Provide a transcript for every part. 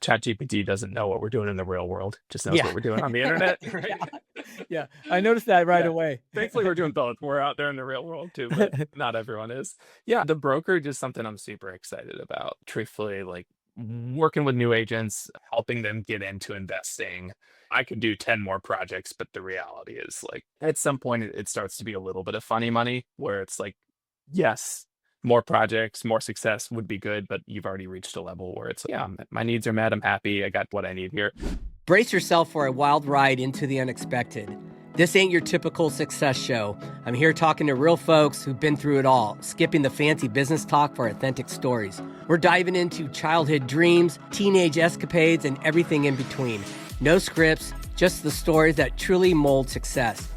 ChatGPT doesn't know what we're doing in the real world, just knows Yeah. what we're doing on the internet, right? Yeah. Yeah. I noticed that right Yeah. away. Thankfully, we're doing both. We're out there in the real world too, but not everyone is. Yeah, the brokerage is something I'm super excited about. Truthfully, like working with new agents, helping them get into investing. I could do 10 more projects, but the reality is like at some point it starts to be a little bit of funny money where it's like, yes, more projects, more success would be good, but you've already reached a level where it's, yeah, my needs are met. I'm happy. I got what I need here. Brace yourself for a wild ride into the unexpected. This ain't your typical success show. I'm here talking to real folks who've been through it all, skipping the fancy business talk for authentic stories. We're diving into childhood dreams, teenage escapades, and everything in between. No scripts, just the stories that truly mold success.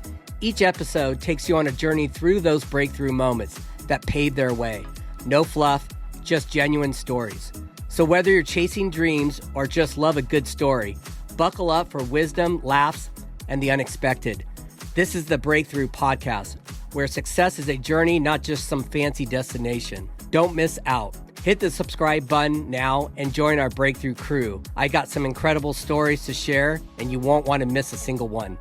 Each episode takes you on a journey through those breakthrough moments that paved their way. No fluff, just genuine stories. So whether you're chasing dreams or just love a good story, buckle up for wisdom, laughs, and the unexpected. This is the Breakthrough Podcast, where success is a journey, not just some fancy destination. Don't miss out. Hit the subscribe button now and join our Breakthrough crew. I got some incredible stories to share, and you won't want to miss a single one.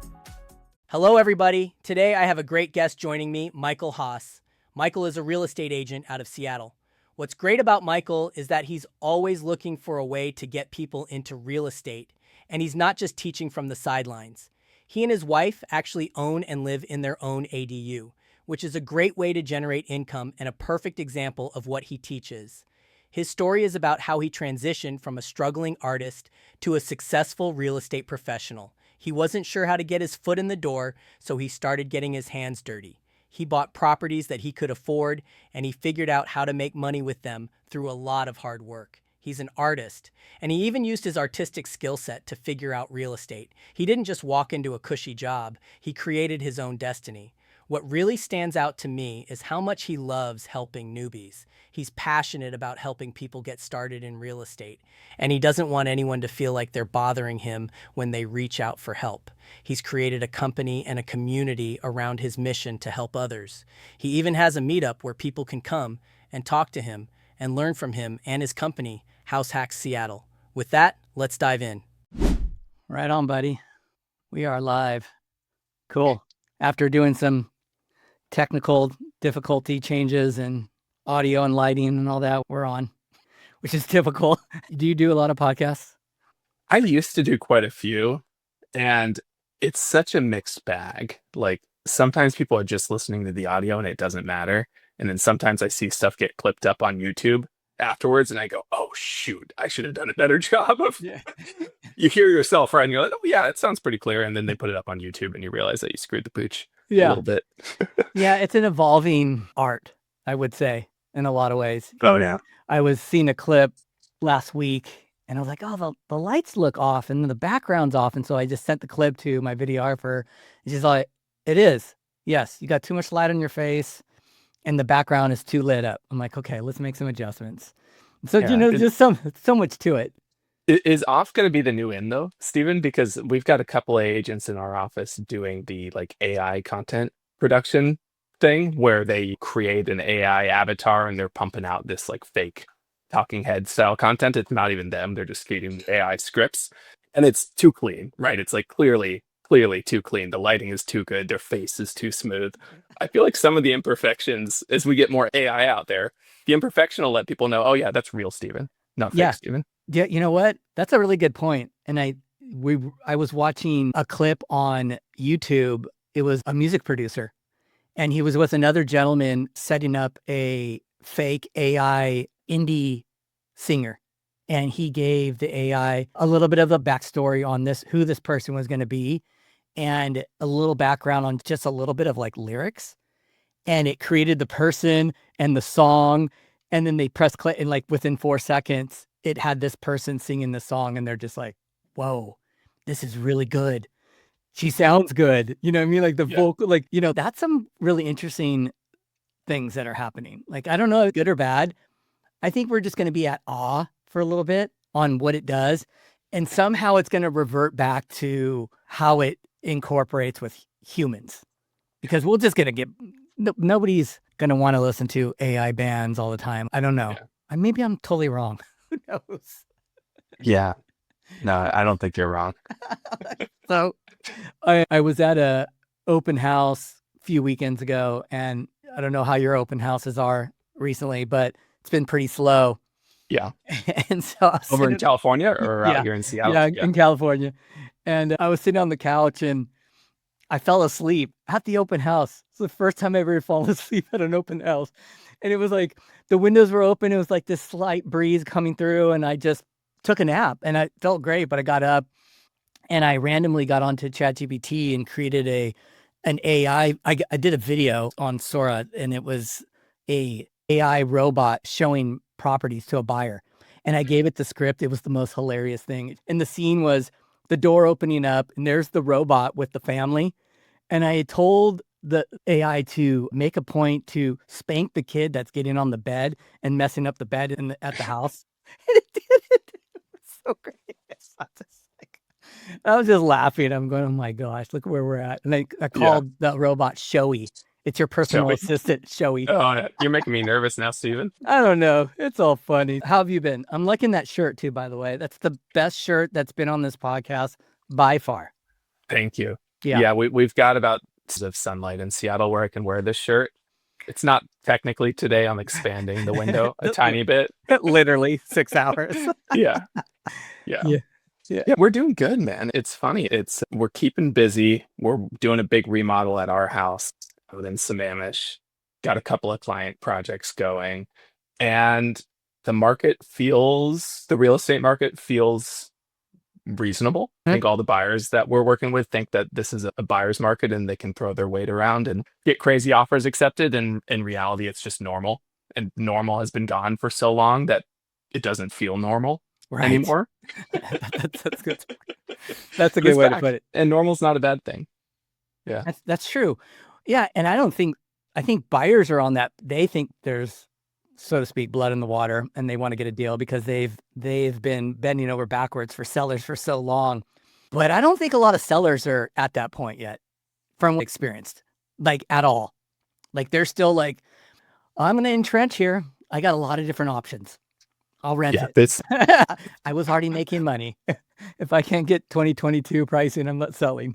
Hello, everybody. Today, I have a great guest joining me, Michael Haas. Michael is a real estate agent out of Seattle. What's great about Michael is that he's always looking for a way to get people into real estate, and he's not just teaching from the sidelines. He and his wife actually own and live in their own ADU, which is a great way to generate income and a perfect example of what he teaches. His story is about how he transitioned from a struggling artist to a successful real estate professional. He wasn't sure how to get his foot in the door, so he started getting his hands dirty. He bought properties that he could afford, and he figured out how to make money with them through a lot of hard work. He's an artist, and he even used his artistic skill set to figure out real estate. He didn't just walk into a cushy job, he created his own destiny. What really stands out to me is how much he loves helping newbies. He's passionate about helping people get started in real estate, and he doesn't want anyone to feel like they're bothering him when they reach out for help. He's created a company and a community around his mission to help others. He even has a meetup where people can come and talk to him and learn from him and his company, House Hacks Seattle. With that, let's dive in. Right on, buddy. We are live. Cool. After doing some technical difficulty changes and audio and lighting and all that, we're on, which is typical. Do you do a lot of podcasts? I used to do quite a few, and it's such a mixed bag. Like sometimes people are just listening to the audio and it doesn't matter. And then sometimes I see stuff get clipped up on YouTube afterwards and I go, oh shoot, I should have done a better job of you hear yourself, right? And you're like, oh yeah, it sounds pretty clear. And then they put it up on YouTube and you realize that you screwed the pooch a little bit. Yeah, it's an evolving art, I would say, in a lot of ways. Oh yeah. I was seeing a clip last week and I was like, oh, the lights look off and the background's off. And so I just sent the clip to my videographer. And she's like, it is. Yes, you got too much light on your face and the background is too lit up. I'm like, okay, let's make some adjustments. So, just so much to it. Is off going to be the new in though, Stephen? Because we've got a couple of agents in our office doing the like AI content production thing where they create an AI avatar and they're pumping out this like fake talking head style content. It's not even them. They're just feeding AI scripts and it's too clean, right? It's like clearly too clean. The lighting is too good. Their face is too smooth. I feel like some of the imperfections, as we get more AI out there, the imperfection will let people know, oh yeah, that's real Stephen, not fake Stephen. Yeah, you know what? That's a really good point. And I was watching a clip on YouTube. It was a music producer, and he was with another gentleman setting up a fake AI indie singer. And he gave the AI a little bit of a backstory on who this person was going to be, and a little background on just a little bit of like lyrics. And it created the person and the song. And then they press play, and like within 4 seconds, it had this person singing the song, and they're just like, whoa, this is really good. She sounds good. You know what I mean? Like the vocal, like, that's some really interesting things that are happening. Like, I don't know if good or bad. I think we're just going to be at awe for a little bit on what it does. And somehow it's going to revert back to how it incorporates with humans, because we're just going to nobody's going to want to listen to AI bands all the time. I don't know. Maybe I'm totally wrong. Who knows? Yeah. No, I don't think you're wrong. So I was at a open house a few weekends ago, and I don't know how your open houses are recently, but it's been pretty slow. Yeah. And so I was Over in sitting, California or out yeah, here in Seattle? yeah, Yeah. in California. And I was sitting on the couch and I fell asleep at the open house. It's the first time I ever fallen asleep at an open house. And it was like the windows were open. It was like this slight breeze coming through, and I just took a nap and I felt great. But I got up and I randomly got onto ChatGPT and created an AI. I did a video on Sora, and it was a AI robot showing properties to a buyer. And I gave it the script. It was the most hilarious thing. And the scene was the door opening up, and there's the robot with the family. And I told the AI to make a point to spank the kid that's getting on the bed and messing up the bed at the house. And it did it. It was so great. I was just laughing. I'm going, oh my gosh, look where we're at. And I Yeah. called the robot Showy. It's your personal Joey. assistant, Showy. Oh, you're making me nervous now, Steven. I don't know. It's all funny. How have you been? I'm liking that shirt too, by the way. That's the best shirt that's been on this podcast by far. Thank you. Yeah. Yeah, we've got about of sunlight in Seattle where I can wear this shirt. It's not technically today. I'm expanding the window a tiny bit. Literally 6 hours. Yeah. Yeah. Yeah. Yeah. Yeah, we're doing good, man. It's funny. We're keeping busy. We're doing a big remodel at our house out in Sammamish. Got a couple of client projects going, and the real estate market feels reasonable. I think all the buyers that we're working with think that this is a buyer's market and they can throw their weight around and get crazy offers accepted. And in reality, it's just normal. And normal has been gone for so long that it doesn't feel normal anymore. That's good. That's a But good it's way to back. put it. And normal's not a bad thing. Yeah. That's true. Yeah, and I think buyers are on that. They think there's, so to speak, blood in the water, and they want to get a deal because they've been bending over backwards for sellers for so long. But I don't think a lot of sellers are at that point yet, from what experienced, like at all. Like they're still like, I'm going to entrench here. I got a lot of different options. I'll rent Yeah. it. I was already making money. If I can't get 2022 pricing, I'm not selling.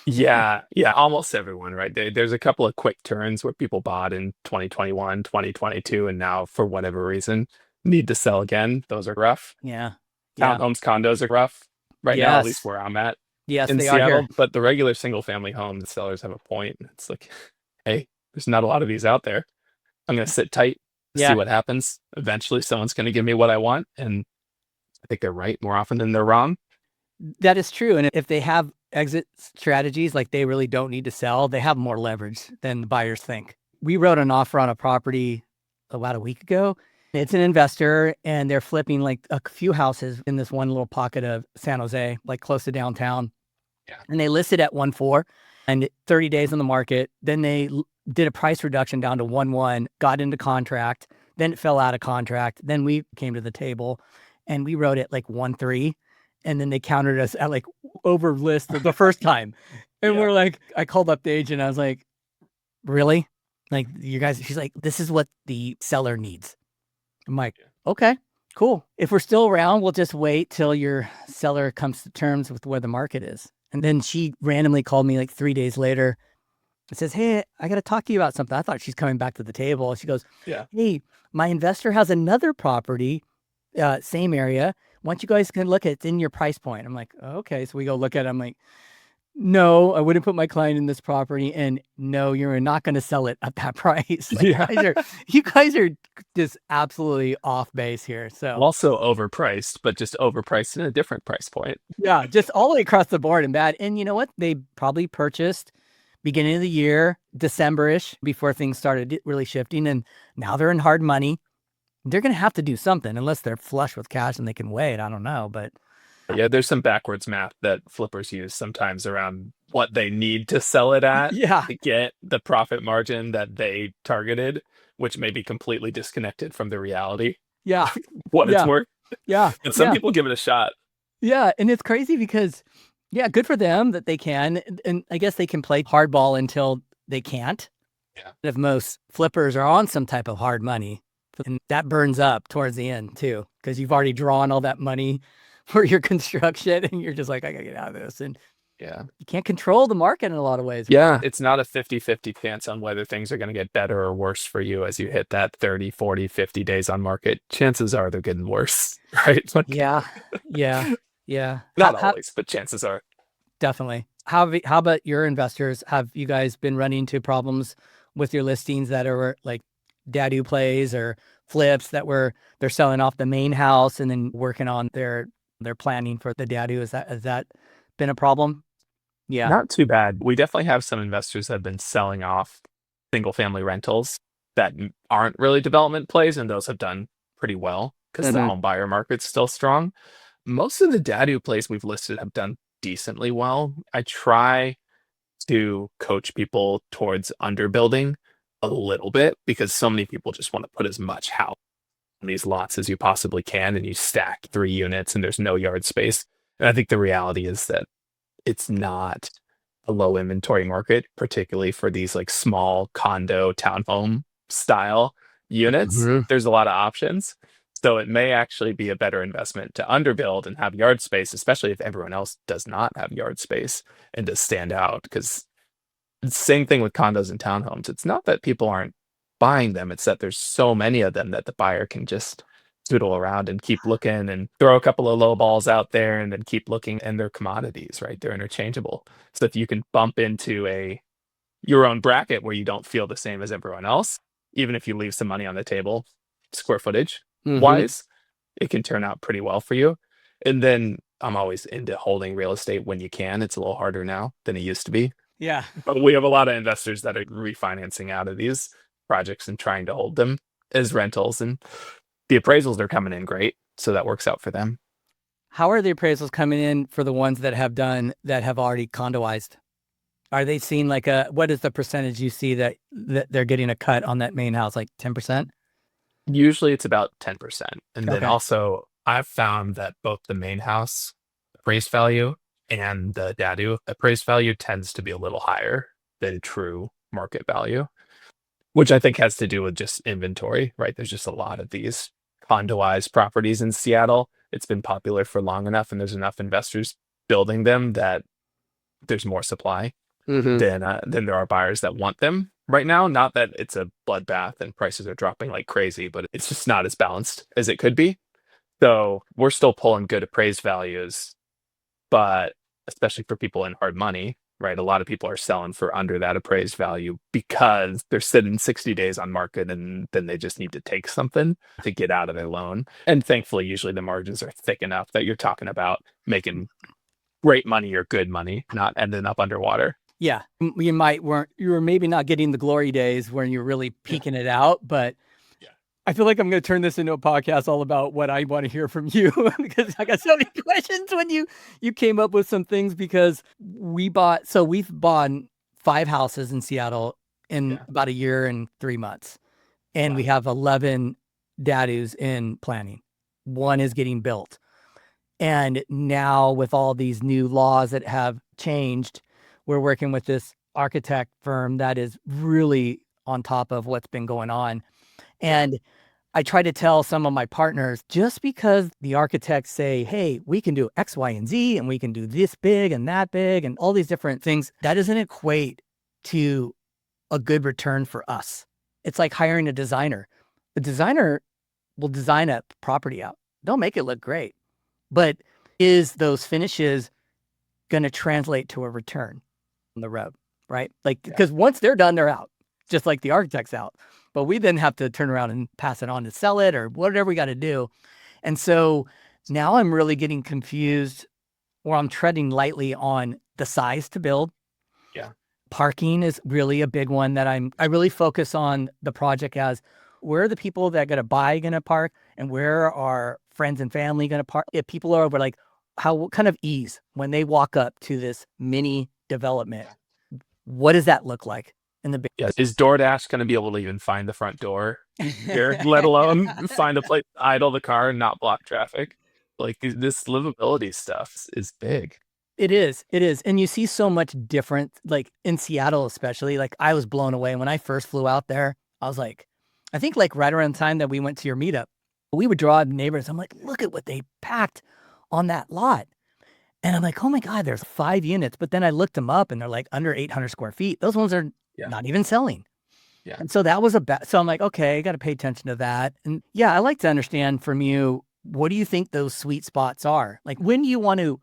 Yeah. Yeah. Almost everyone, right? There's a couple of quick turns where people bought in 2021, 2022, and now for whatever reason need to sell again. Those are rough. Yeah. Yeah. Townhomes, condos are rough right now, at least Yes. where I'm at Yes, in they are Seattle. here. But the regular single family home, the sellers have a point. It's like, hey, there's not a lot of these out there. I'm going to sit tight, see Yeah. what happens. Eventually, someone's going to give me what I want. And I think they're right more often than they're wrong. That is true. And if they have exit strategies, like they really don't need to sell, they have more leverage than the buyers think. We wrote an offer on a property about a week ago. It's an investor and they're flipping like a few houses in this one little pocket of San Jose, like close to downtown. Yeah. And they listed at 1.4 and 30 days on the market. Then they did a price reduction down to 1.1, got into contract, then it fell out of contract. Then we came to the table and we wrote it like 1.3. And then they countered us at like over list the first time. And Yeah. we're like, I called up the agent. I was like, really? Like you guys, she's like, this is what the seller needs. I'm like, okay, cool. If we're still around, we'll just wait till your seller comes to terms with where the market is. And then she randomly called me like 3 days later and says, hey, I got to talk to you about something. I thought she's coming back to the table. She goes, Yeah. hey, my investor has another property, same area. Once you guys can look at it, it's in your price point. I'm like, okay. So we go look at it. I'm like, no, I wouldn't put my client in this property. And no, you're not going to sell it at that price. Like, Yeah. you guys are just absolutely off base here. So Also overpriced, but just overpriced in a different price point. yeah, just all the way across the board and bad. And you know what? They probably purchased beginning of the year, December-ish, before things started really shifting. And now they're in hard money. They're going to have to do something unless they're flush with cash and they can wait. I don't know, but Yeah, there's some backwards math that flippers use sometimes around what they need to sell it at yeah, to get the profit margin that they targeted, which may be completely disconnected from the reality, yeah, what it's yeah, worth. yeah, And some yeah, people give it a shot. yeah. And it's crazy because, yeah, good for them that they can. And I guess they can play hardball until they can't. Yeah. If most flippers are on some type of hard money, and that burns up towards the end too, because you've already drawn all that money for your construction, and you're just like, I gotta get out of this. And Yeah. you can't control the market in a lot of ways. Yeah. It's not a 50-50 chance on whether things are going to get better or worse for you as you hit that 30, 40, 50 days on market. Chances are they're getting worse, right? Like, Yeah, yeah, yeah. not always, but chances are. Definitely. How about your investors? Have you guys been running into problems with your listings that are like DADU plays or flips that they're selling off the main house and then working on their planning for the DADU? Has that been a problem? Yeah. Not too bad. We definitely have some investors that have been selling off single family rentals that aren't really development plays, and those have done pretty well because the Mhm. home buyer market's still strong. Most of the DADU plays we've listed have done decently well. I try to coach people towards underbuilding a little bit because so many people just want to put as much house on these lots as you possibly can, and you stack 3 units and there's no yard space. And I think the reality is that it's not a low inventory market, particularly for these like small condo townhome style units. Mhm. There's a lot of options. So it may actually be a better investment to underbuild and have yard space, especially if everyone else does not have yard space and to stand out. Because same thing with condos and townhomes. It's not that people aren't buying them, it's that there's so many of them that the buyer can just doodle around and keep looking and throw a couple of low balls out there and then keep looking, and they're commodities, right? They're interchangeable. So if you can bump into your own bracket where you don't feel the same as everyone else, even if you leave some money on the table, square footage Mhm. wise, it can turn out pretty well for you. And then I'm always into holding real estate when you can. It's a little harder now than it used to be. Yeah. But we have a lot of investors that are refinancing out of these projects and trying to hold them as rentals. And the appraisals are coming in great. So that works out for them. How are the appraisals coming in for the ones that have already condoized? Are they seeing like what is the percentage you see that they're getting a cut on that main house, like 10%? Usually it's about 10%. And then Okay. also, I've found that both the main house appraised value and the DADU appraised value tends to be a little higher than true market value, which I think has to do with just inventory, right? There's just a lot of these condoized properties in Seattle. It's been popular for long enough, and there's enough investors building them that there's more supply Mm-hmm. than there are buyers that want them right now. Not that it's a bloodbath and prices are dropping like crazy, but it's just not as balanced as it could be. So we're still pulling good appraised values, but especially for people in hard money, right? A lot of people are selling for under that appraised value because they're sitting 60 days on market and then they just need to take something to get out of their loan. And thankfully, usually the margins are thick enough that you're talking about making great money or good money, not ending up underwater. Yeah, you were maybe not getting the glory days when you're really Yeah. peaking it out, but Yeah. I feel like I'm going to turn this into a podcast all about what I want to hear from you because I got so many questions when you came up with some things because we've bought 5 houses in Seattle in Yeah. about a year and 3 months, and Wow. we have 11 DADUs in planning. One is getting built. And now with all these new laws that have changed, we're working with this architect firm that is really on top of what's been going on. Yeah. And I try to tell some of my partners, just because the architects say, hey, we can do X, Y, and Z, and we can do this big and that big and all these different things, that doesn't equate to a good return for us. It's like hiring a designer. The designer will design a property out. They'll make it look great. But is those finishes going to translate to a return on the road, right? Like, Yeah. because once they're done, they're out, just like the architect's out. But we then have to turn around and pass it on to sell it or whatever we got to do. And so now I'm really getting confused, or I'm treading lightly on the size to build. Yeah. Parking is really a big one that I really focus on the project as where are the people that are going to buy going to park and where are friends and family going to park? If people are like, what kind of ease when they walk up to this mini development, what does that look like in the big? Yeah. Is DoorDash going to be able to even find the front door here, let alone find a place to idle the car and not block traffic? Like this livability stuff is big. It is. It is. And you see so much different, like in Seattle, especially. Like I was blown away when I first flew out there. I was like, I think like right around the time that we went to your meetup, we would draw neighbors. I'm like, look at what they packed on that lot. And I'm like, oh my God, there's 5 units. But then I looked them up and they're like under 800 square feet. Those ones are Yeah. not even selling. Yeah. And so that was so I'm like, okay, I got to pay attention to that. And yeah, I like to understand from you, what do you think those sweet spots are? Like when you want to,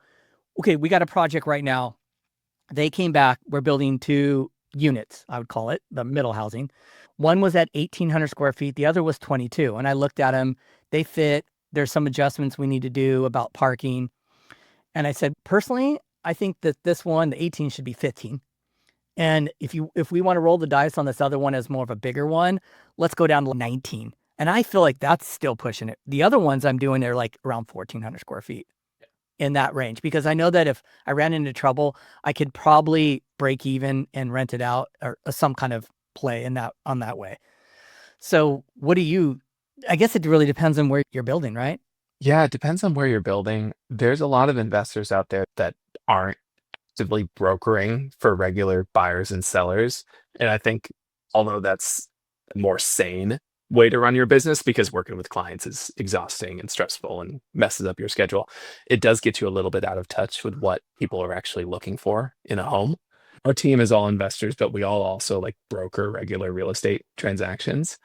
okay, we got a project right now. They came back, we're building 2 units, I would call it, the middle housing. One was at 1,800 square feet. The other was 22. And I looked at them, they fit. There's some adjustments we need to do about parking. And I said, personally, I think that this one, the 18 should be 15. And if we want to roll the dice on this other one as more of a bigger one, let's go down to 19. And I feel like that's still pushing it. The other ones I'm doing, they're like around 1,400 square feet in that range, because I know that if I ran into trouble, I could probably break even and rent it out, or some kind of play in that on that way. So I guess it really depends on where you're building, right? Yeah, it depends on where you're building. There's a lot of investors out there that aren't actively brokering for regular buyers and sellers. And I think, although that's a more sane way to run your business, because working with clients is exhausting and stressful and messes up your schedule, it does get you a little bit out of touch with what people are actually looking for in a home. Our team is all investors, but we all also like broker regular real estate transactions.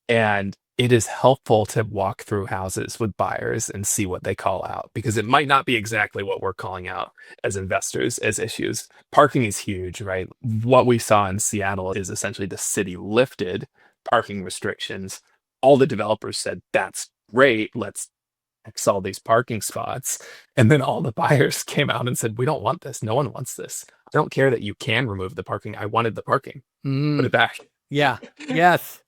And it is helpful to walk through houses with buyers and see what they call out, because it might not be exactly what we're calling out as investors as issues. Parking is huge, right? What we saw in Seattle is essentially the city lifted parking restrictions. All the developers said, that's great. Let's X all these parking spots. And then all the buyers came out and said, we don't want this. No one wants this. I don't care that you can remove the parking. I wanted the parking. Put it back. Yeah. Yes.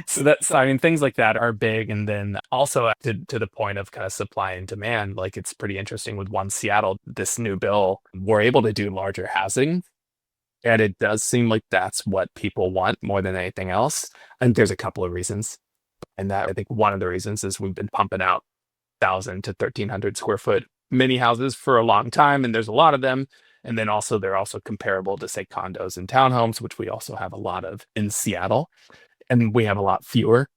So I mean, things like that are big. And then also to the point of kind of supply and demand, like it's pretty interesting with One Seattle, this new bill, we're able to do larger housing. And it does seem like that's what people want more than anything else. And there's a couple of reasons. And that I think one of the reasons is we've been pumping out 1,000 to 1,300 square foot mini houses for a long time. And there's a lot of them. And then also they're also comparable to say condos and townhomes, which we also have a lot of in Seattle. And we have a lot fewer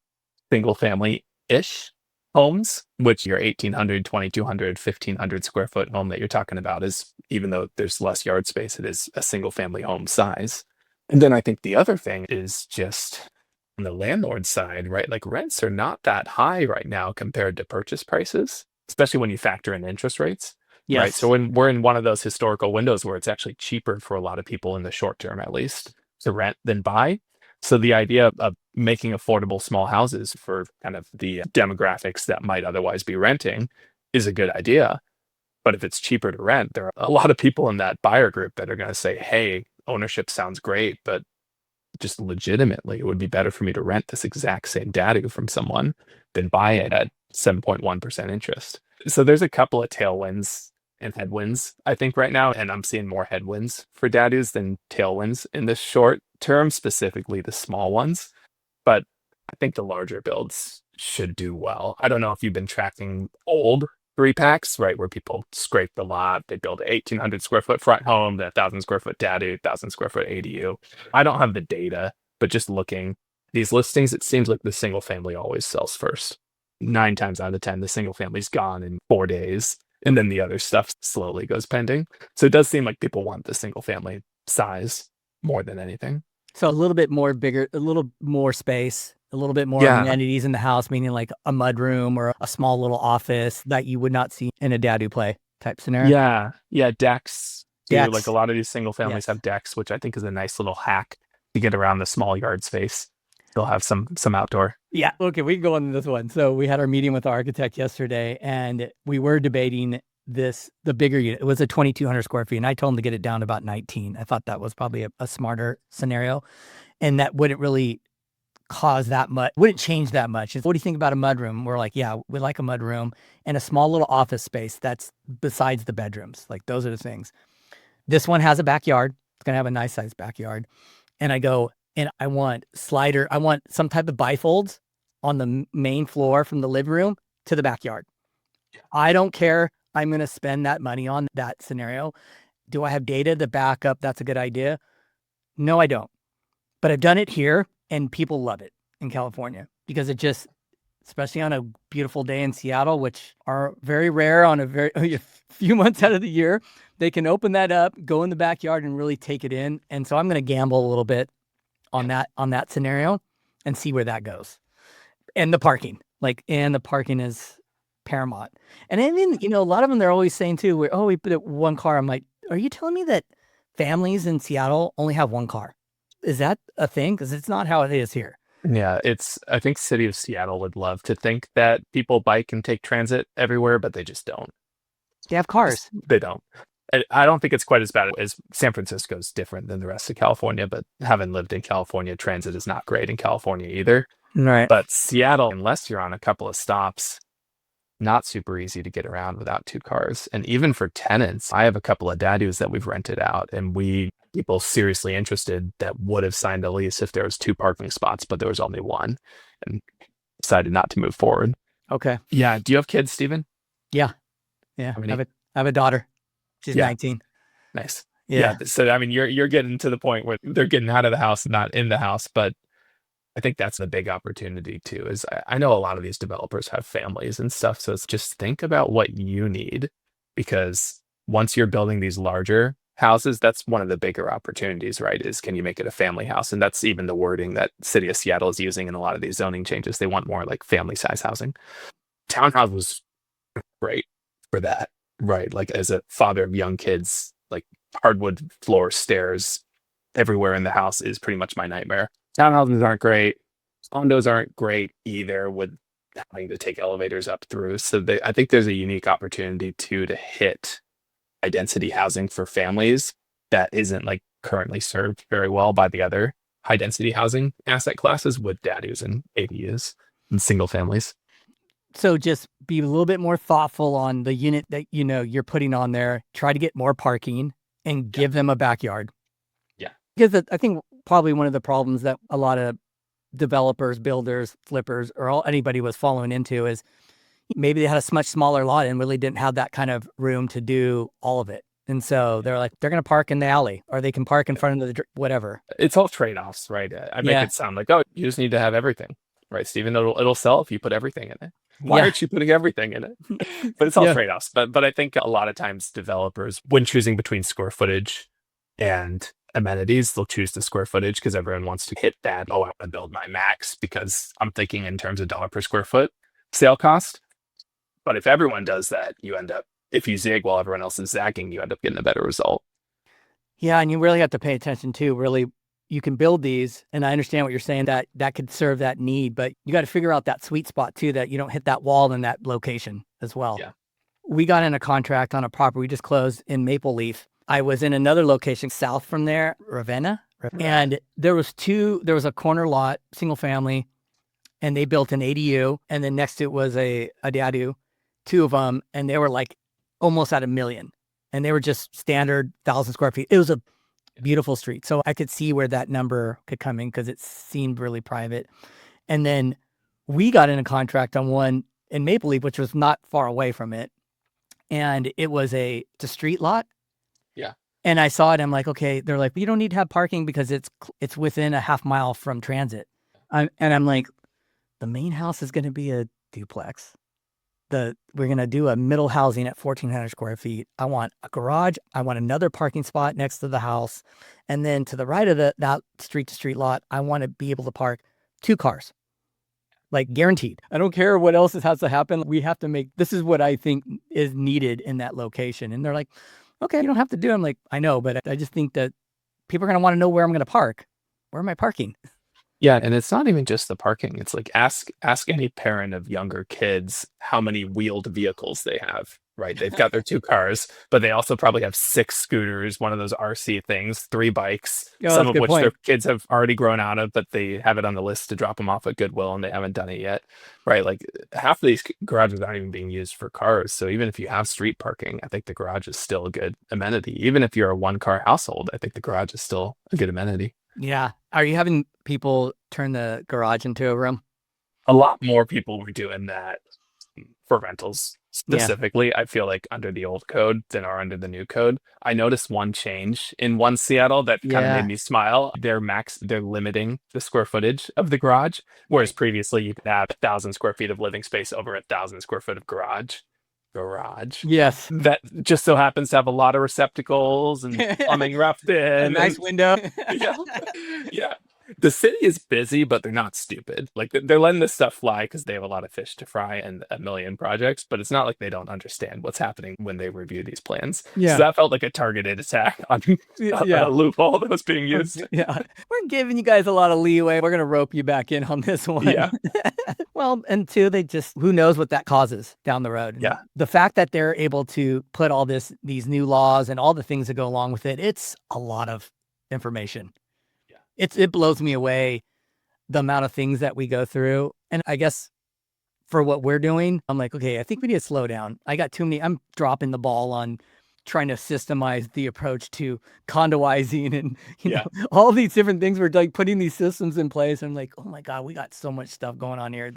single family ish homes, which your 1,800, 2,200, 1,500 square foot home that you're talking about is, even though there's less yard space, it is a single family home size. And then I think the other thing is just on the landlord side, right? Like rents are not that high right now compared to purchase prices, especially when you factor in interest rates. Right. So Yes. when we're in one of those historical windows where it's actually cheaper for a lot of people in the short term, at least, to rent than buy. So the idea of making affordable small houses for kind of the demographics that might otherwise be renting is a good idea. But if it's cheaper to rent, there are a lot of people in that buyer group that are going to say, hey, ownership sounds great, but just legitimately, it would be better for me to rent this exact same DADU from someone than buy it at 7.1% interest. So there's a couple of tailwinds and headwinds, I think, right now. And I'm seeing more headwinds for DADUs than tailwinds in the short term, specifically the small ones. But I think the larger builds should do well. I don't know if you've been tracking old 3 packs, right, where people scrape the lot, they build an 1,800 square foot front home, then 1,000 square foot DADU, 1,000 square foot ADU. I don't have the data, but just looking these listings, it seems like the single family always sells first. 9 times out of 10, the single family's gone in 4 days, and then the other stuff slowly goes pending. So it does seem like people want the single family size more than anything. So a little bit more bigger, a little more space, a little bit more Yeah. amenities in the house, meaning like a mudroom or a small little office that you would not see in a dadu play type scenario. Yeah. Yeah. Decks too. Like a Decks. lot of these single families Yes. have decks, which I think is a nice little hack to get around the small yard space. Still have some outdoor. Yeah. Okay, we can go on this one. So we had our meeting with our architect yesterday, and we were debating the bigger unit. It was a 2,200 square feet, and I told him to get it down to about 19. I thought that was probably a smarter scenario, and that wouldn't really cause that much, wouldn't change that much. What do you think about a mudroom? We're like, yeah, we like a mudroom and a small little office space that's besides the bedrooms. Like those are the things. This one has a backyard. It's going to have a nice sized backyard. And I go, and I want some type of bifolds on the main floor from the living room to the backyard. I don't care. I'm going to spend that money on that scenario. Do I have data to back up that's a good idea? No, I don't. But I've done it here and people love it in California because especially on a beautiful day in Seattle, which are very rare on a few months out of the year. They can open that up, go in the backyard, and really take it in. And so I'm going to gamble a little bit on that scenario and see where that goes. And the parking, and the parking is paramount. And then, a lot of them, they're always saying too, we put it one car. I'm like, are you telling me that families in Seattle only have one car? Is that a thing? Because it's not how it is here. Yeah, I think City of Seattle would love to think that people bike and take transit everywhere, but they just don't. They have cars. They don't. I don't think it's quite as bad as San Francisco's different than the rest of California, but having lived in California, transit is not great in California either. Right. But Seattle, unless you're on a couple of stops, not super easy to get around without two cars. And even for tenants, I have a couple of DADUs that we've rented out, and people seriously interested that would have signed a lease if there was 2 parking spots, but there was only 1, and decided not to move forward. Okay. Yeah. Do you have kids, Stephen? Yeah. Yeah. I have a daughter. She's 19. Nice. Yeah. So, I mean, you're getting to the point where they're getting out of the house, not in the house, but I think that's the big opportunity too, is I know a lot of these developers have families and stuff. So it's just think about what you need, because once you're building these larger houses, that's one of the bigger opportunities, right? Is can you make it a family house? And that's even the wording that City of Seattle is using in a lot of these zoning changes. They want more like family size housing. Townhouse was great for that, right? Like as a father of young kids, like hardwood floor stairs everywhere in the house is pretty much my nightmare. Townhouses aren't great. Condos aren't great either, with having to take elevators up through. So I think there's a unique opportunity to hit high density housing for families that isn't like currently served very well by the other high density housing asset classes with DADUs and ADUs and single families. So just be a little bit more thoughtful on the unit that you're putting on there. Try to get more parking and give them a backyard. Yeah. Because I think probably one of the problems that a lot of developers, builders, flippers, or anybody was following into is maybe they had a much smaller lot and really didn't have that kind of room to do all of it. And so they're like, they're going to park in the alley, or they can park in front of the whatever. It's all trade-offs, right? I make it sound like, oh, you just need to have everything, right, Stephen? It'll sell if you put everything in it. Why aren't you putting everything in it? But it's all trade-offs. But I think a lot of times developers, when choosing between square footage and amenities, they'll choose the square footage because everyone wants to hit that. Oh, I want to build my max because I'm thinking in terms of dollar per square foot sale cost. But if everyone does that, you end up, if you zig while everyone else is zagging, you end up getting a better result. Yeah, and you really have to pay attention too. Really, you can build these, and I understand what you're saying, that could serve that need, but you got to figure out that sweet spot too, that you don't hit that wall in that location as well. Yeah. We got in a contract on a property we just closed in Maple Leaf. I was in another location south from there, Ravenna, and there was a corner lot, single family, and they built an ADU, and then next to it was a DADU, 2 of them, and they were like almost at $1 million, and they were just standard 1,000 square feet. It was a beautiful street, so I could see where that number could come in because it seemed really private. And then we got in a contract on one in Maple Leaf, which was not far away from it, and it was it's a street lot. Yeah. And I saw it. I'm like, okay. They're like, you don't need to have parking because it's within a half mile from transit. And I'm like, the main house is going to be a duplex. We're going to do a middle housing at 1,400 square feet. I want a garage. I want another parking spot next to the house. And then to the right of that street to street lot, I want to be able to park 2 cars. Like guaranteed. I don't care what else has to happen. We have to this is what I think is needed in that location. And they're like, okay, you don't have to do it. I'm like, I know, but I just think that people are going to want to know where I'm going to park. Where am I parking? Yeah, and it's not even just the parking. It's like ask any parent of younger kids how many wheeled vehicles they have, right? They've got their 2 cars, but they also probably have 6 scooters, one of those RC things, 3 bikes, some of which their kids have already grown out of, but they have it on the list to drop them off at Goodwill and they haven't done it yet, right? Like half of these garages aren't even being used for cars. So even if you have street parking, I think the garage is still a good amenity. Even if you're a 1-car household, I think the garage is still a good amenity. Yeah. Are you having people turn the garage into a room? A lot more people were doing that for rentals Yeah. specifically, I feel like under the old code than are under the new code. I noticed one change in one Seattle that kind of made Yeah. me smile. They're limiting the square footage of the garage, whereas previously you could have 1,000 square feet of living space over 1,000 square foot of garage Yes. that just so happens to have a lot of receptacles and plumbing roughed A in nice and window. yeah. Yeah. The city is busy, but they're not stupid. Like they're letting this stuff fly because they have a lot of fish to fry and a million projects, but it's not like they don't understand what's happening when they review these plans. So Yeah. that felt like a targeted attack on Yeah. a loophole that was being used. Yeah. We're giving you guys a lot of leeway. We're going to rope you back in on this one. Yeah. Well, and two, they just, who knows what that causes down the road. And Yeah. the fact that they're able to put all these new laws and all the things that go along with it, it's a lot of information. Yeah. It blows me away the amount of things that we go through. And I guess for what we're doing, I'm like, okay, I think we need to slow down. I'm dropping the ball on trying to systemize the approach to condoizing and, Yeah. all these different things. We're like putting these systems in place. I'm like, oh my God, we got so much stuff going on here.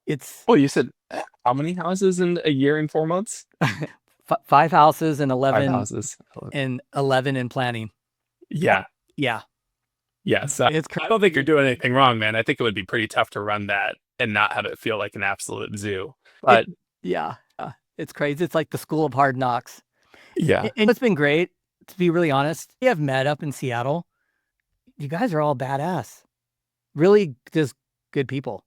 It's Well, you said how many houses in a year and 4 months? 5 houses and Five 11 houses. and 11 in planning. Yeah. Yeah. Yes. It's I don't think you're doing anything wrong, man. I think it would be pretty tough to run that and not have it feel like an absolute zoo. But yeah. It's crazy. It's like the school of hard knocks. yeah. And it's been great, to be really honest. We have met up in Seattle. You guys are all badass. Really just good people.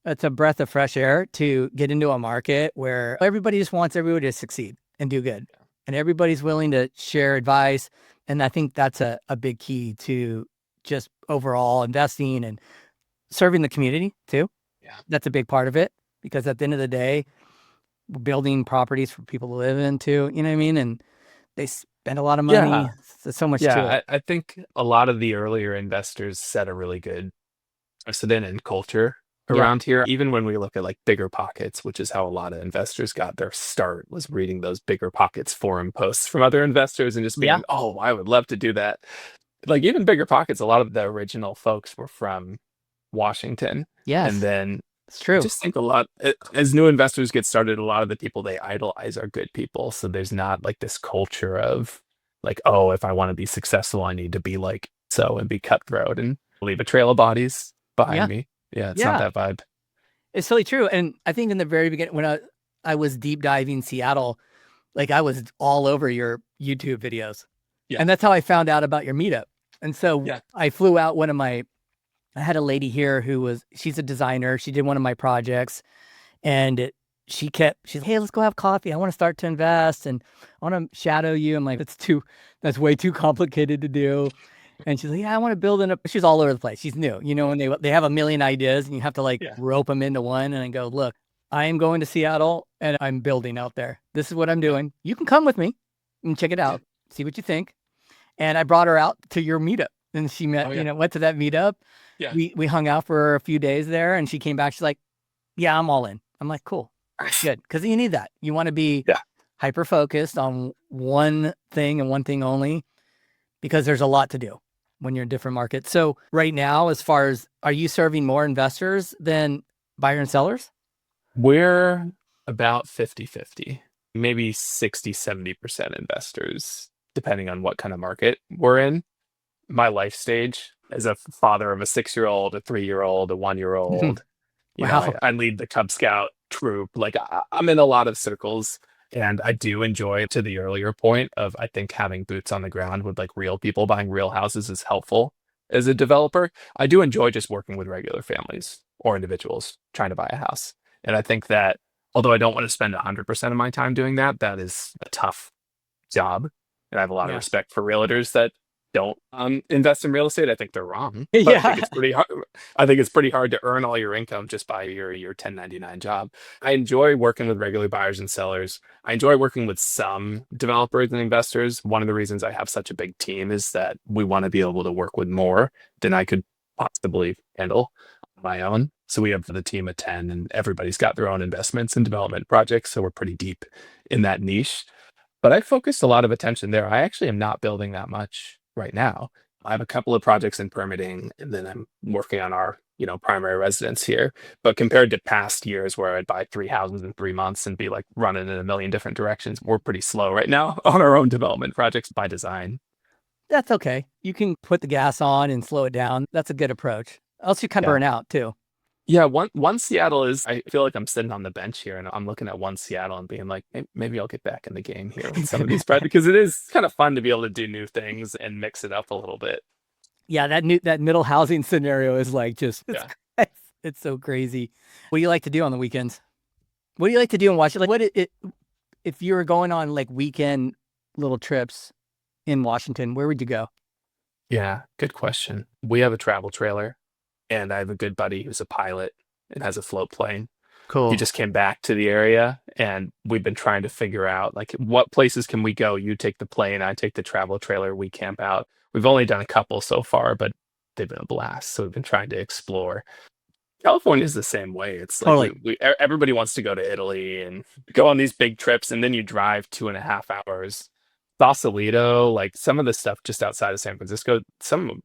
It's a breath of fresh air to get into a market where everybody just wants everybody to succeed and do good. And everybody's willing to share advice. And I think that's a big key to just overall investing and serving the community too. Yeah. That's a big part of it, because at the end of the day, we're building properties for people to live in too. You know what I mean? And they spend a lot of money. Yeah. There's so much to Yeah. it. I think a lot of the earlier investors set a really good precedent and culture Yeah. around here. Even when we look at like Bigger Pockets, which is how a lot of investors got their start, was reading those Bigger Pockets forum posts from other investors and just being, Yeah. oh, I would love to do that. Like even Bigger Pockets, a lot of the original folks were from Washington. Yes. And then It's I true. just think as new investors get started, a lot of the people they idolize are good people. So there's not like this culture of like, oh, if I want to be successful, I need to be like so and be cutthroat and leave a trail of bodies behind Yeah. me. Yeah, it's not Yeah. that vibe. It's totally true. And I think in the very beginning, when I was deep diving Seattle, like I was all over your YouTube videos. Yeah. And that's how I found out about your meetup. And so Yeah. I flew out I had a lady here she's a designer. She did one of my projects, and she's like, hey, let's go have coffee. I want to start to invest and I want to shadow you. I'm like, that's way too complicated to do. And she's like, yeah, I want to build she's all over the place. She's new, when they have a million ideas and you have to like Yeah. rope them into one. And I go, look, I am going to Seattle and I'm building out there. This is what I'm doing. You can come with me and check it out. See what you think. And I brought her out to your meetup, and she met, Oh, yeah. went to that meetup. Yeah. We hung out for a few days there, and she came back. She's like, yeah, I'm all in. I'm like, cool. Good. Because you need that. You want to be hyper focused on one thing and one thing only, because there's a lot to do when you're in different markets. So right now, as far as, are you serving more investors than buyer and sellers? We're about 50-50, maybe 60-70% investors, depending on what kind of market we're in. My life stage as a father of a 6-year-old, a 3-year-old, a 1-year-old, Wow. I lead the Cub Scout troop. Like I'm in a lot of circles, and I do enjoy, to the earlier point of, I think having boots on the ground with like real people buying real houses is helpful as a developer. I do enjoy just working with regular families or individuals trying to buy a house. And I think that although I don't want to spend 100% of my time doing that, that is a tough job. And I have a lot of Yeah. respect for realtors that don't invest in real estate. I think they're wrong. But Yeah. I think it's pretty hard. I think it's pretty hard to earn all your income just by your 1099 job. I enjoy working with regular buyers and sellers. I enjoy working with some developers and investors. One of the reasons I have such a big team is that we want to be able to work with more than I could possibly handle on my own. So we have the team of 10, and everybody's got their own investments and development projects. So we're pretty deep in that niche. But I focused a lot of attention there. I actually am not building that much right now. I have a couple of projects in permitting, and then I'm working on our, primary residence here. But compared to past years where I'd buy 3 houses in 3 months and be like running in a million different directions, we're pretty slow right now on our own development projects by design. That's okay. You can put the gas on and slow it down. That's a good approach. Else you kind of Yeah. burn out too. Yeah, one Seattle is, I feel like I'm sitting on the bench here and I'm looking at one Seattle and being like, maybe I'll get back in the game here with some of these projects because it is kind of fun to be able to do new things and mix it up a little bit. Yeah, that middle housing scenario is like just Yeah. it's so crazy. What do you like to do on the weekends? What do you like to do in Washington? Like, if you were going on like weekend little trips in Washington, where would you go? Yeah, good question. We have a travel trailer and I have a good buddy who's a pilot and has a float plane. He Cool. just came back to the area and we've been trying to figure out like what places can we go. You take the plane, I take the travel trailer, we camp out. We've only done a couple so far, but they've been a blast. So we've been trying to explore. California is the same way. It's like Totally. everybody wants to go to Italy and go on these big trips, and then you drive 2.5 hours. Sausalito, like some of the stuff just outside of San Francisco, some of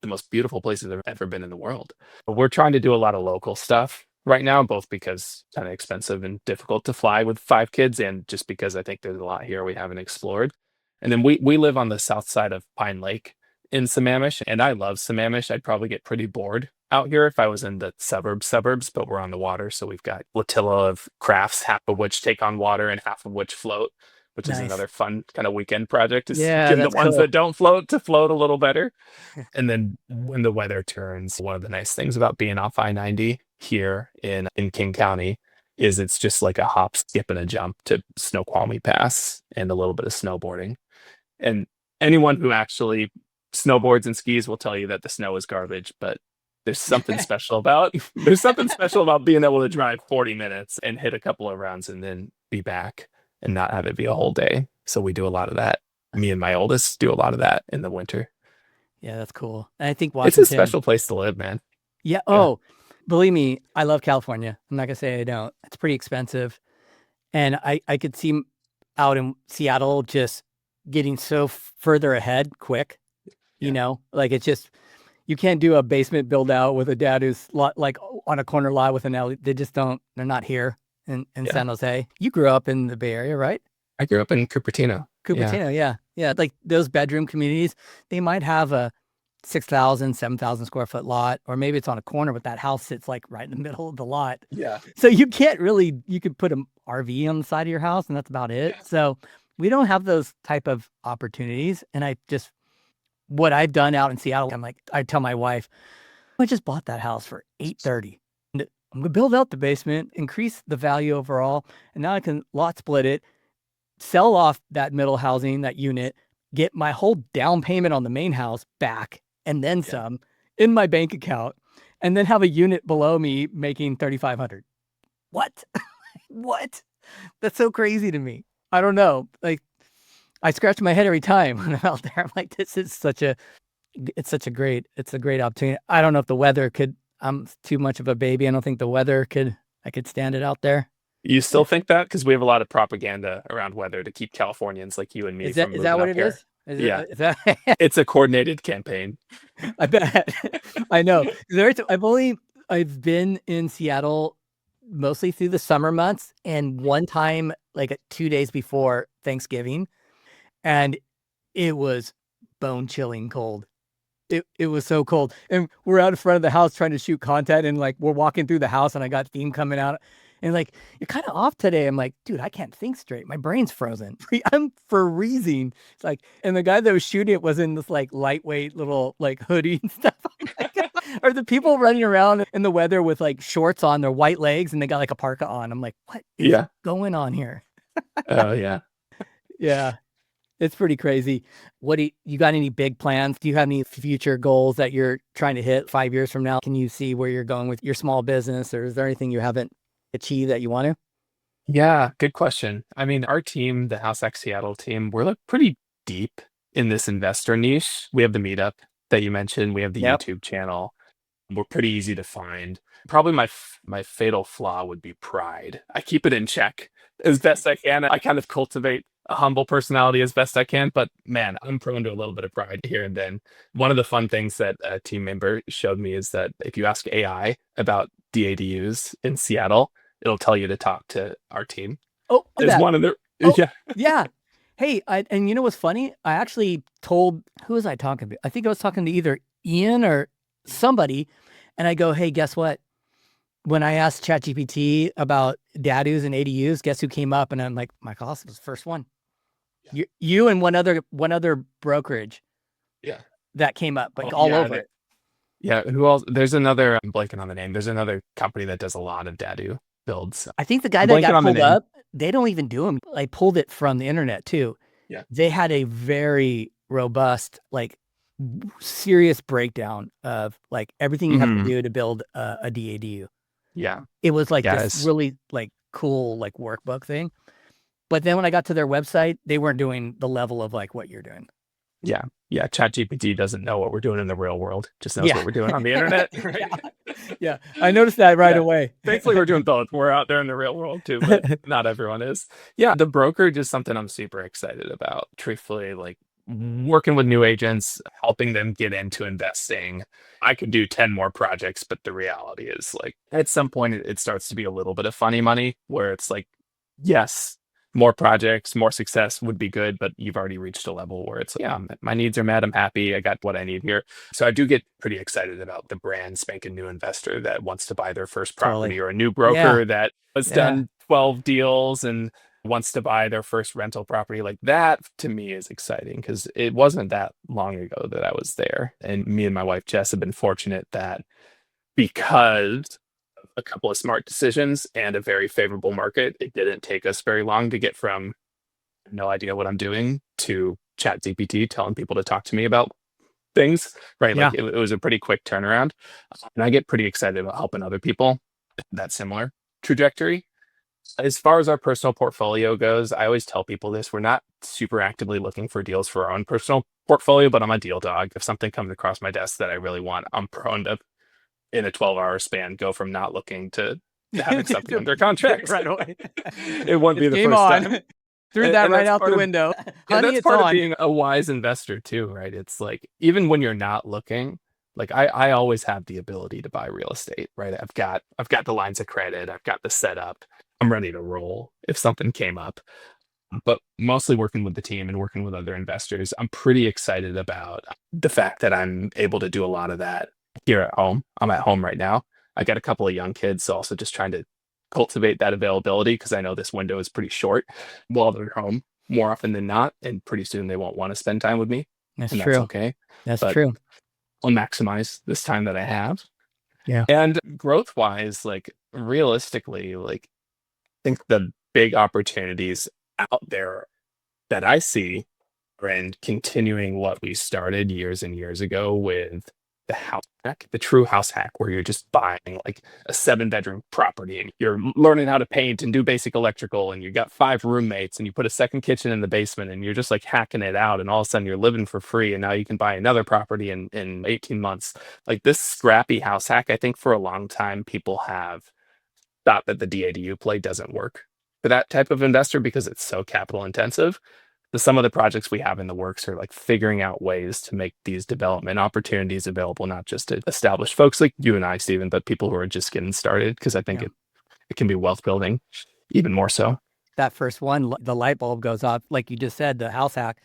the most beautiful places I've ever been in the world. But we're trying to do a lot of local stuff right now, both because it's kind of expensive and difficult to fly with 5 kids, and just because I think there's a lot here we haven't explored. And then we live on the south side of Pine Lake in Sammamish, and I love Sammamish. I'd probably get pretty bored out here if I was in the suburbs, but we're on the water, so we've got flotilla of crafts, half of which take on water and half of which float, which is Nice. another fun kind of weekend project, is Yeah, getting the that's ones cool. that don't float to float a little better. And then when the weather turns, one of the nice things about being off I-90 here in King County is it's just like a hop, skip, and a jump to Snoqualmie Pass and a little bit of snowboarding. And anyone who actually snowboards and skis will tell you that the snow is garbage, but there's something special about being able to drive 40 minutes and hit a couple of rounds and then be back and not have it be a whole day. So we do a lot of that. Me and my oldest do a lot of that in the winter. Yeah, that's cool. And I think It's a Washington. special place to live, man. Yeah. Yeah. Oh, believe me, I love California. I'm not gonna say I don't. It's pretty expensive, and I could see out in Seattle just getting so further ahead quick. Yeah. Like it's just you can't do a basement build out with a dad who's like on a corner lot with an alley. They just don't. They're not here in Yeah. San Jose. You grew up in the Bay Area, right? I grew up in Cupertino. Yeah. Cupertino, yeah. Like those bedroom communities, they might have a 6,000, 7,000 square foot lot, or maybe it's on a corner, but that house sits like right in the middle of the lot. Yeah. So you can't really, you could put an RV on the side of your house and that's about it. Yeah. So we don't have those type of opportunities. And what I've done out in Seattle, I'm like, I tell my wife, I just bought that house for $830. And I'm gonna build out the basement, increase the value overall, and now I can lot split it, sell off that middle housing, that unit, get my whole down payment on the main house back and then Yeah. some in my bank account, and then have a unit below me making 3,500. What? What? That's so crazy to me. I don't know. Like I scratch my head every time when I'm out there. I'm like, it's a great opportunity. I don't know if the weather could, I'm too much of a baby. I don't think the weather I could stand it out there. You still think that? Because we have a lot of propaganda around weather to keep Californians like you and me from Is that moving what up it here. is? Yeah. Is that It's a coordinated campaign. I bet. I know. I've been in Seattle mostly through the summer months and one time like 2 days before Thanksgiving, and it was bone chilling cold. It was so cold. And we're out in front of the house trying to shoot content, and like we're walking through the house and I got steam coming out. And like, you're kind of off today. I'm like, dude, I can't think straight. My brain's frozen. I'm freezing. It's like, and the guy that was shooting it was in this like lightweight little like hoodie and stuff. I'm like, are the people running around in the weather with like shorts on their white legs and they got like a parka on? I'm like, what is Yeah. going on here? Oh, yeah. Yeah. It's pretty crazy. What you got any big plans? Do you have any future goals that you're trying to hit 5 years from now? Can you see where you're going with your small business, or is there anything you haven't achieved that you want to? Yeah, good question. I mean, our team, the House X Seattle team, we're like pretty deep in this investor niche. We have the meetup that you mentioned. We have the Yep. YouTube channel. We're pretty easy to find. Probably my fatal flaw would be pride. I keep it in check as best I can. I kind of cultivate a humble personality as best I can, but man, I'm prone to a little bit of pride here and then. One of the fun things that a team member showed me is that if you ask AI about DADUs in Seattle, it'll tell you to talk to our team. Oh, Is that. one of the Oh, yeah. yeah. Hey, and you know what's funny? I actually told, who was I talking to? I think I was talking to either Ian or somebody, and I go, hey, guess what? When I asked ChatGPT about DADUs and ADUs, guess who came up? And I'm like, Michael Haas was the first one. You and one other brokerage Yeah. that came up, like Oh, all yeah, over it. yeah. Who else? There's another, I'm blanking on the name. There's another company that does a lot of Dadu builds. I think the guy I'm that blanking got on the pulled name. up, they don't even do them. I pulled it from the internet too. Yeah. They had a very robust, like serious breakdown of like everything you have to Mhm. do to build a DADU. Yeah. It was like Yeah. this really like cool like workbook thing. But then when I got to their website, they weren't doing the level of like what you're doing. Yeah. Yeah. ChatGPT doesn't know what we're doing in the real world, just knows Yeah. what we're doing on the internet. Right. Yeah. I noticed that right Yeah. away. Thankfully, we're doing both. We're out there in the real world too, but not everyone is. Yeah. The brokerage is something I'm super excited about. Truthfully, like working with new agents, helping them get into investing. I could do 10 more projects, but the reality is like at some point it starts to be a little bit of funny money where it's like, yes, more projects, more success would be good, but you've already reached a level where it's like, yeah, my needs are met. I'm happy. I got what I need here. So I do get pretty excited about the brand spanking new investor that wants to buy their first property Totally. or a new Yeah. broker that has Yeah. done 12 deals and wants to buy their first rental property. Like that to me is exciting because it wasn't that long ago that I was there. And me and my wife Jess have been fortunate that because a couple of smart decisions and a very favorable market, it didn't take us very long to get from no idea what I'm doing to chat GPT telling people to talk to me about things, right? Yeah. Like it was a pretty quick turnaround. And I get pretty excited about helping other people that similar trajectory. As far as our personal portfolio goes, I always tell people this. We're not super actively looking for deals for our own personal portfolio, but I'm a deal dog. If something comes across my desk that I really want, I'm prone to, in a 12-hour span, go from not looking to having something under contract right away. It won't be It's the game first on. time. Threw that And right that's out part the of, window. and Honey, that's it's part of on. being a wise investor too, right? It's like even when you're not looking, like I always have the ability to buy real estate, right? I've got the lines of credit, I've got the setup. I'm ready to roll if something came up. But mostly working with the team and working with other investors, I'm pretty excited about the fact that I'm able to do a lot of that here at home. I'm at home right now. I got a couple of young kids, so also just trying to cultivate that availability because I know this window is pretty short while they're home more often than not, and pretty soon they won't want to spend time with me, That's and that's true. okay. That's But true. I'll maximize this time that I have. Yeah. And growth wise, like realistically, like I think the big opportunities out there that I see are in continuing what we started years and years ago with the house hack, the true house hack, where you're just buying like a 7-bedroom property and you're learning how to paint and do basic electrical and you got 5 roommates and you put a second kitchen in the basement and you're just like hacking it out and all of a sudden you're living for free and now you can buy another property in 18 months. Like this scrappy house hack, I think for a long time people have thought that the DADU play doesn't work for that type of investor because it's so capital intensive. Some of the projects we have in the works are like figuring out ways to make these development opportunities available, not just to established folks like you and I, Stephen, but people who are just getting started, because I think Yeah. it can be wealth building even more so. That first one, the light bulb goes off, like you just said, the house hack.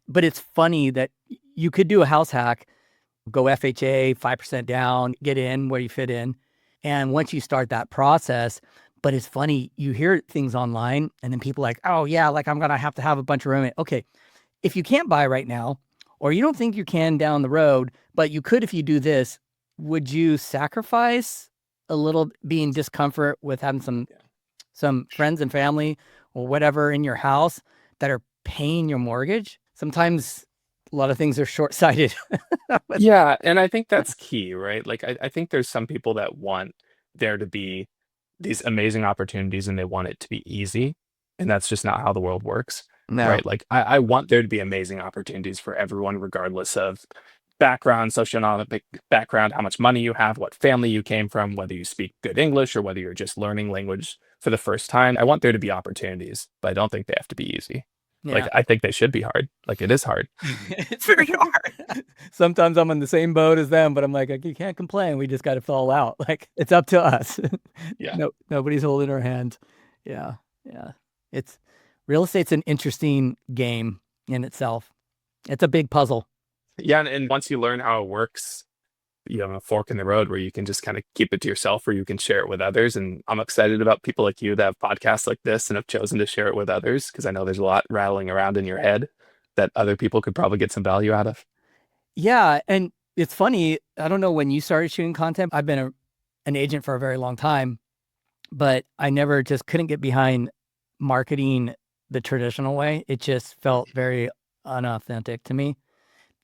But it's funny that you could do a house hack, go FHA, 5% down, get in where you fit in. And once you start that process, but it's funny, you hear things online and then people like, oh yeah, like I'm going to have a bunch of roommates. Okay. If you can't buy right now, or you don't think you can down the road, but you could if you do this, would you sacrifice a little being discomfort with having some friends and family or whatever in your house that are paying your mortgage? Sometimes a lot of things are short-sighted. Yeah. And I think that's key, right? Like, I think there's some people that want there to be these amazing opportunities and they want it to be easy. And that's just not how the world works. No. Right. Like I want there to be amazing opportunities for everyone, regardless of background, socioeconomic background, how much money you have, what family you came from, whether you speak good English or whether you're just learning language for the first time. I want there to be opportunities, but I don't think they have to be easy. Like, Yeah. I think they should be hard. Like, it is hard. It's very hard. Sometimes I'm in the same boat as them, but I'm like, you can't complain. We just got to fall out. Like, it's up to us. Yeah. No, nobody's holding our hand. Yeah. Yeah. It's real estate's an interesting game in itself. It's a big puzzle. Yeah. And once you learn how it works, you have a fork in the road where you can just kind of keep it to yourself or you can share it with others. And I'm excited about people like you that have podcasts like this and have chosen to share it with others, because I know there's a lot rattling around in your head that other people could probably get some value out of. Yeah. And it's funny. I don't know when you started shooting content. I've been an agent for a very long time, but I never just couldn't get behind marketing the traditional way. It just felt very unauthentic to me.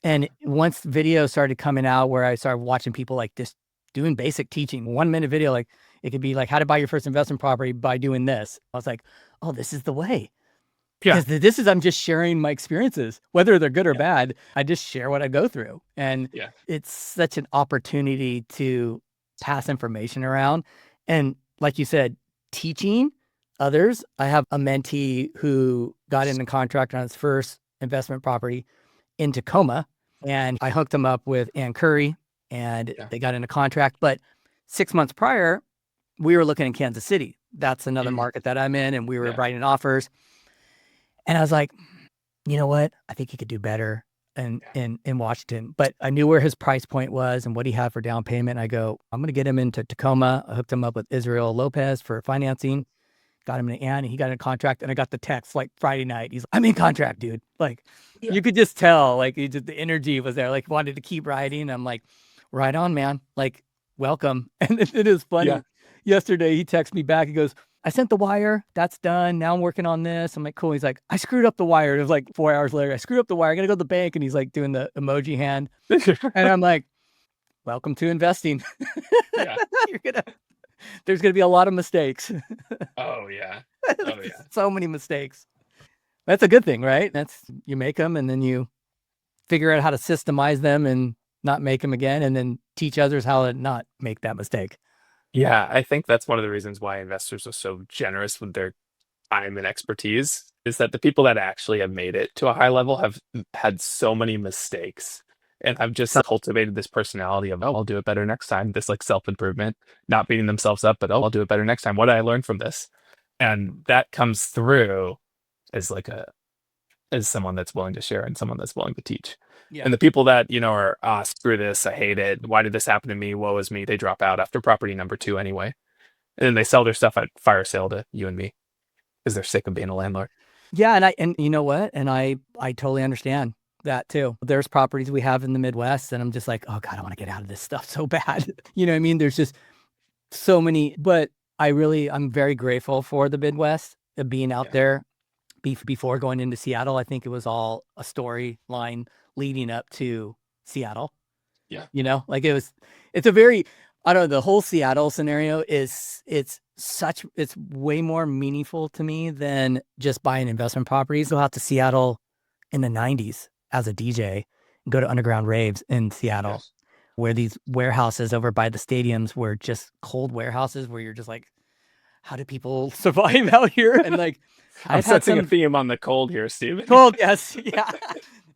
And once video started coming out where I started watching people like just doing basic teaching, 1 minute video, like it could be like how to buy your first investment property by doing this. I was like, oh, this is the way. Yeah. Because this is, I'm just sharing my experiences, whether they're good or Yeah. bad. I just share what I go through. And Yeah. it's such an opportunity to pass information around. And like you said, teaching others. I have a mentee who got in a contract on his first investment property in Tacoma, and I hooked him up with Ann Curry, and Yeah. they got in a contract. But 6 months prior, we were looking in Kansas City. That's another market that I'm in, and we were Yeah. writing offers. And I was like, you know what? I think he could do better in Washington. But I knew where his price point was and what he had for down payment. I go, I'm going to get him into Tacoma. I hooked him up with Israel Lopez for financing. Got him in Ann, and he got in a contract. And I got the text like Friday night. He's like, I'm in contract, dude. Like, you could just tell, like, the energy was there. Like, wanted to keep writing. I'm like, right on, man. Like, welcome. And it is funny. Yeah. Yesterday, he texted me back. He goes, I sent the wire. That's done. Now I'm working on this. I'm like, cool. He's like, I screwed up the wire. It was like 4 hours later. I screwed up the wire. I got to go to the bank. And he's like doing the emoji hand. And I'm like, welcome to investing. Yeah. There's going to be a lot of mistakes. Oh, yeah. Oh, yeah. So many mistakes. That's a good thing, right? You make them and then you figure out how to systemize them and not make them again, and then teach others how to not make that mistake. Yeah, I think that's one of the reasons why investors are so generous with their time and expertise, is that the people that actually have made it to a high level have had so many mistakes. And I've just cultivated this personality of, oh, I'll do it better next time. This like self-improvement, not beating themselves up, but oh, I'll do it better next time. What did I learn from this? And that comes through as as someone that's willing to share and someone that's willing to teach. Yeah. And the people that, are, screw this, I hate it. Why did this happen to me? Woe is me. They drop out after property number 2 anyway. And then they sell their stuff at fire sale to you and me because they're sick of being a landlord. Yeah. And you know what? And I totally understand that too. There's properties we have in the Midwest and I'm just like, oh God, I want to get out of this stuff so bad. You know what I mean? There's just so many, but I'm very grateful for the Midwest being out there. Before going into Seattle, I think it was all a storyline leading up to Seattle. Yeah. Like it's a very, I don't know, the whole Seattle scenario it's way more meaningful to me than just buying investment properties. Go out to Seattle in the 90s as a DJ and go to underground raves in Seattle, where these warehouses over by the stadiums were just cold warehouses where you're just like, how do people survive out here? And like, I'm sensing a theme on the cold here, Steve. Cold, yes. Yeah.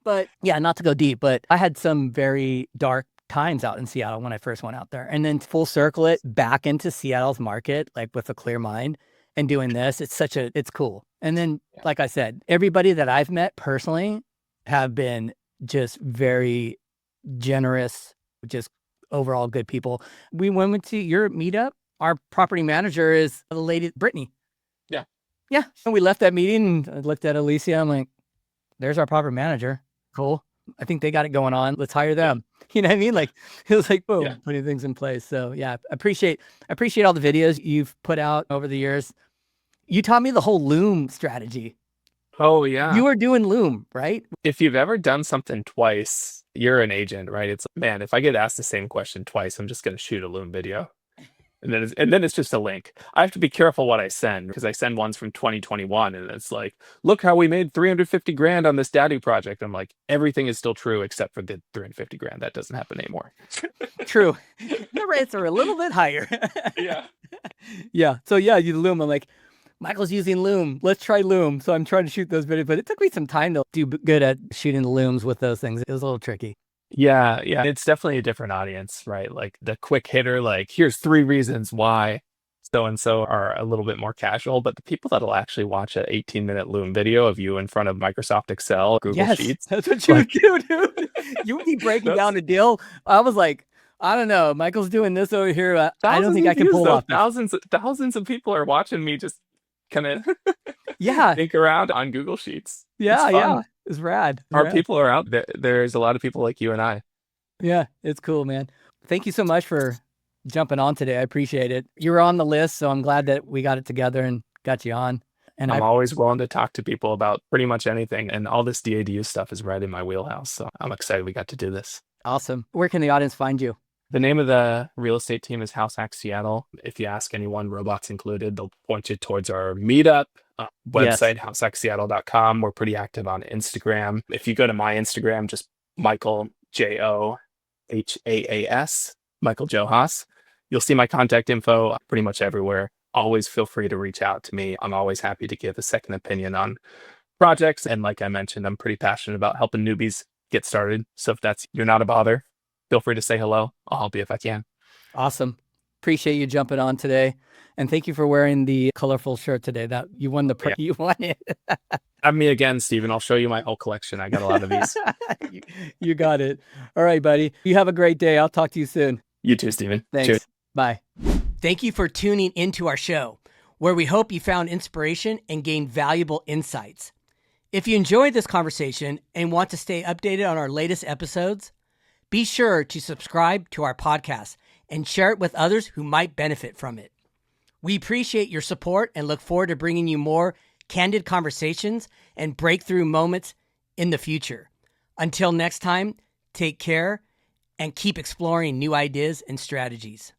But yeah, not to go deep, but I had some very dark times out in Seattle when I first went out there. And then full circle it back into Seattle's market, like with a clear mind and doing this. It's cool. And then, like I said, everybody that I've met personally have been just very generous, just overall good people. We went to your meetup. Our property manager is the lady, Brittany. Yeah. And we left that meeting and I looked at Alicia. I'm like, there's our property manager. Cool. I think they got it going on. Let's hire them. You know what I mean? Like it was like, boom, putting things in place. So yeah, I appreciate all the videos you've put out over the years. You taught me the whole Loom strategy. Oh yeah. You were doing Loom, right? If you've ever done something twice, you're an agent, right? It's man, if I get asked the same question twice, I'm just going to shoot a Loom video. And then it's just a link. I have to be careful what I send because I send ones from 2021 and it's like, look how we made 350 grand on this DADU project. I'm like, everything is still true except for the 350 grand. That doesn't happen anymore. True. The rates are a little bit higher. Yeah. Yeah. So yeah, you Loom. I'm like, Michael's using Loom. Let's try Loom. So I'm trying to shoot those videos, but it took me some time to do good at shooting the Looms with those things. It was a little tricky. Yeah, yeah. It's definitely a different audience, right? Like the quick hitter, like here's 3 reasons why so and so are a little bit more casual, but the people that'll actually watch an 18-minute Loom video of you in front of Microsoft Excel, Google Yes, Sheets, that's what you like would do, dude. You would be breaking that's down a deal. I was like, I don't know. Michael's doing this over here. I don't thousands think of I can views pull though. off this. Thousands of people are watching me just kind of Yeah, think around on Google Sheets. It's yeah, fun. yeah. It's rad. It's Our rad. people are out there. There's a lot of people like you and I. Yeah, it's cool, man. Thank you so much for jumping on today. I appreciate it. You were on the list, so I'm glad that we got it together and got you on. And I'm always willing to talk to people about pretty much anything, and all this DADU stuff is right in my wheelhouse. So I'm excited we got to do this. awesome. Where can the audience find you? The name of the real estate team is House Hack Seattle. If you ask anyone, robots included, they'll point you towards our meetup website, househackseattle.com. We're pretty active on Instagram. If you go to my Instagram, just Michael JOHAAS, Michael Joe Haas, you'll see my contact info pretty much everywhere. Always feel free to reach out to me. I'm always happy to give a second opinion on projects. And like I mentioned, I'm pretty passionate about helping newbies get started. So if you're not a bother, feel free to say hello. I'll help you if I can. Awesome. Appreciate you jumping on today. And thank you for wearing the colorful shirt today. That you won you won it. Have me again, Steven. I'll show you my whole collection. I got a lot of these. You got it. All right, buddy. You have a great day. I'll talk to you soon. You too, Steven. Thanks. Cheers. Bye. Thank you for tuning into our show, where we hope you found inspiration and gained valuable insights. If you enjoyed this conversation and want to stay updated on our latest episodes, be sure to subscribe to our podcast and share it with others who might benefit from it. We appreciate your support and look forward to bringing you more candid conversations and breakthrough moments in the future. Until next time, take care and keep exploring new ideas and strategies.